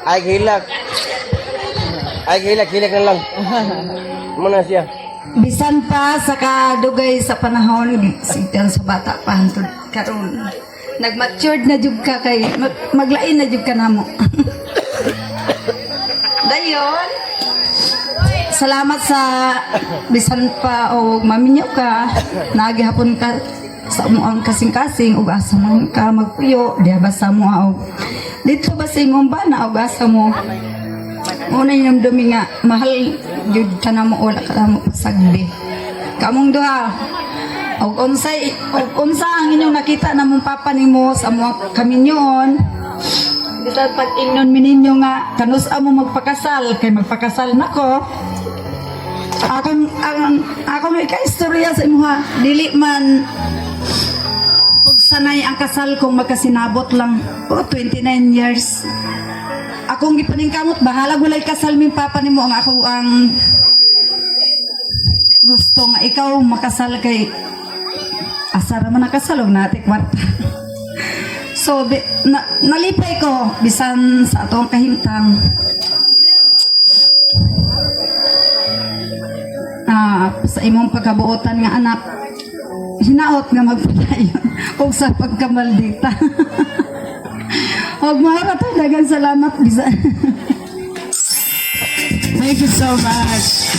Ay hilak. Ay hilak na lang. Muna siya. Bisan pa sa kadugay sa panahon sigdan sa bata pa hantod karon. Nagmatured na jud ka kay maglain na jud ka namo. Dayon. Salamat sa bisan pa o maminyo ka, nagihapon ka sa umuang kasing-kasing ug asa man ka magpuyo, diha basta mo og dito ba sa imong bana og asa mo. Una yung dumi nga mahal jud ka na mo wala ka na mo sagdi. Kamong duha og unsa ang inyong nakita namong papa nimo sa mga kaminyon. Bisan pag ingnon mininyo nga kanus-a mo magpakasal kay magpakasal nako. Akong ika-istorya sa imuha dili man ug sanay ang kasal kung magkasinabot lang 29 years. Akong gipaningkamot bahala gulay kasal min papa nimo ang ako ang gusto nga ikaw makasal kay asara man nakasal og nati kwarta. So, nalipay ko, bisan sa atong kahintang. Sa imong pagkabuotan nga anak, hinaot nga magpadayon kung sa pagkamaldita. Huwag mahara tayo, dagang salamat, bisan. Thank you so much.